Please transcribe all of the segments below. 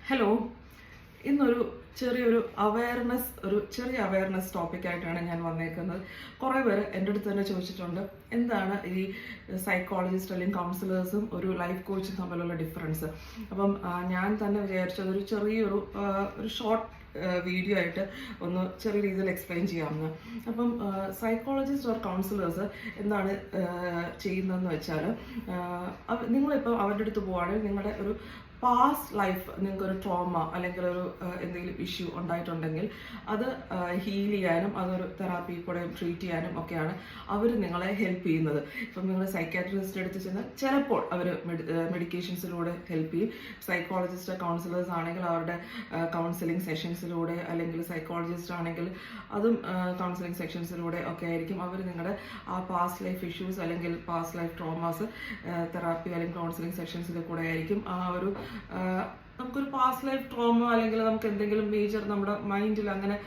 Hello, ഇന്നൊരു ചെറിയ awareness ടോപ്പിക്കായിട്ടാണ് ഞാൻ വന്നേക്കുന്നത്. കുറേ പേര് എൻ്റെ അടുത്ത് തന്നെ ചോദിച്ചിട്ടുണ്ട്, എന്താണ് ഈ സൈക്കോളജിസ്റ്റ് അല്ലെങ്കിൽ കൗൺസിലേഴ്സും ഒരു ലൈഫ് കോച്ചും തമ്മിലുള്ള ഡിഫറൻസ്. അപ്പം ഞാൻ തന്നെ വിചാരിച്ചത് ഒരു ഷോർട്ട് വീഡിയോ ആയിട്ട് ഒന്ന് ചെറിയ രീതിയിൽ എക്സ്പ്ലെയിൻ ചെയ്യാമെന്ന്. അപ്പം സൈക്കോളജിസ്റ്റ് ഓർ കൗൺസിലേഴ്സ് എന്താണ് ചെയ്യുന്നതെന്ന് വെച്ചാൽ, നിങ്ങളിപ്പോൾ അവരുടെ അടുത്ത് പോവുകയാണെങ്കിൽ നിങ്ങളുടെ ഒരു പാസ്റ്റ് ലൈഫ്, നിങ്ങൾക്കൊരു ട്രോമ അല്ലെങ്കിൽ എന്തെങ്കിലും ഇഷ്യൂ ഉണ്ടായിട്ടുണ്ടെങ്കിൽ അത് ഹീൽ ചെയ്യാനും അതൊരു തെറാപ്പി കൂടെ ട്രീറ്റ് ചെയ്യാനും ഒക്കെയാണ് അവർ നിങ്ങളെ ഹെൽപ്പ് ചെയ്യുന്നത്. ഇപ്പം നിങ്ങൾ സൈക്കാട്രിസ്റ്റ് അടുത്ത് ചെന്ന് ചിലപ്പോൾ അവർ മെഡിക്കേഷൻസിലൂടെ ഹെൽപ്പ് ചെയ്യും. സൈക്കോളജിസ്റ്റ് കൗൺസിലേഴ്സ് ആണെങ്കിൽ അവരുടെ കൗൺസിലിംഗ് സെഷൻസിലൂടെ, അല്ലെങ്കിൽ സൈക്കോളജിസ്റ്റ് ആണെങ്കിൽ അതും കൗൺസിലിംഗ് സെഷൻസിലൂടെ ഒക്കെ ആയിരിക്കും അവർ നിങ്ങളുടെ ആ പാസ്റ്റ് ലൈഫ് ഇഷ്യൂസ് അല്ലെങ്കിൽ പാസ്റ്റ് ലൈഫ് ട്രോമാസ് തെറാപ്പി അല്ലെങ്കിൽ കൗൺസിലിംഗ് സെഷൻസിൽ കൂടെ ആയിരിക്കും നമുക്കൊരു പാസ്റ്റ് ലൈഫ് ട്രോമ അല്ലെങ്കിൽ നമുക്ക് എന്തെങ്കിലും മേജർ നമ്മുടെ മൈൻഡിൽ അങ്ങനെ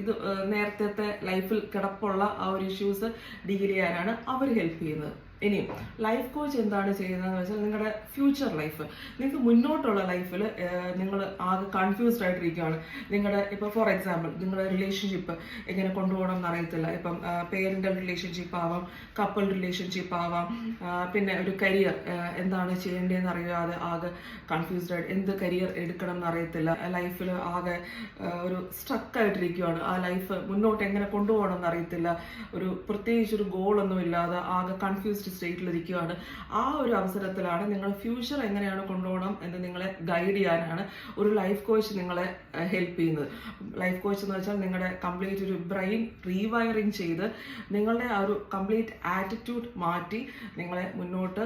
ഇത് നേരത്തെ ലൈഫിൽ കിടപ്പുള്ള ആ ഒരു ഇഷ്യൂസ് ഡീൽ ചെയ്യാനാണ് അവർ ഹെൽപ്പ് ചെയ്യുന്നത്. ഇനിയും ലൈഫ് കോച്ച് എന്താണ് ചെയ്യുന്നതെന്ന് വെച്ചാൽ, നിങ്ങളുടെ ഫ്യൂച്ചർ ലൈഫ്, നിങ്ങൾക്ക് മുന്നോട്ടുള്ള ലൈഫിൽ നിങ്ങൾ ആകെ കൺഫ്യൂസ്ഡ് ആയിട്ടിരിക്കുകയാണ്. ഇപ്പോൾ ഫോർ എക്സാമ്പിൾ, നിങ്ങളുടെ റിലേഷൻഷിപ്പ് എങ്ങനെ കൊണ്ടുപോകണം എന്നറിയത്തില്ല. ഇപ്പം പേരൻ്റൽ റിലേഷൻഷിപ്പ് ആവാം, കപ്പിൾ റിലേഷൻഷിപ്പ് ആവാം, പിന്നെ ഒരു കരിയർ എന്താണ് ചെയ്യേണ്ടതെന്ന് അറിയാതെ ആകെ കൺഫ്യൂസ്ഡ് ആയിട്ട് എന്ത് കരിയർ എടുക്കണം എന്നറിയത്തില്ല. ലൈഫിൽ ആകെ ഒരു സ്ട്രക്ക് ആയിട്ടിരിക്കുകയാണ്. ആ ലൈഫ് മുന്നോട്ട് എങ്ങനെ കൊണ്ടുപോകണം എന്നറിയത്തില്ല. പ്രത്യേകിച്ച് ഒരു ഗോളൊന്നും ഇല്ലാതെ ആകെ കൺഫ്യൂസ്ഡ് സ്റ്റേറ്റിലിരിക്കുകയാണ്. ആ ഒരു അവസരത്തിലാണ് നിങ്ങൾ ഫ്യൂച്ചർ എങ്ങനെയാണ് കൊണ്ടുപോകണം എന്ന് നിങ്ങളെ ഗൈഡ് ചെയ്യാനാണ് ഒരു ലൈഫ് കോച്ച് നിങ്ങളെ ഹെൽപ്പ് ചെയ്യുന്നത്. ലൈഫ് കോച്ച് എന്ന് വെച്ചാൽ നിങ്ങളുടെ കംപ്ലീറ്റ് ഒരു ബ്രെയിൻ റീവയറിങ് ചെയ്ത് നിങ്ങളുടെ ആ ഒരു കംപ്ലീറ്റ് ആറ്റിറ്റ്യൂഡ് മാറ്റി നിങ്ങളെ മുന്നോട്ട്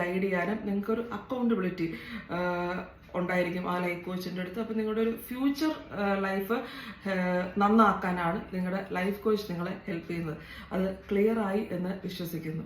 ഗൈഡ് ചെയ്യാനും നിങ്ങൾക്കൊരു അക്കൗണ്ടബിലിറ്റി ഉണ്ടായിരിക്കും ആ ലൈഫ് കോച്ചിൻ്റെ അടുത്ത്. അപ്പം നിങ്ങളുടെ ഒരു ഫ്യൂച്ചർ ലൈഫ് നന്നാക്കാനാണ് നിങ്ങളുടെ ലൈഫ് കോച്ച് നിങ്ങളെ ഹെൽപ്പ് ചെയ്യുന്നത്. അത് ക്ലിയർ ആയി എന്ന് വിശ്വസിക്കുന്നു.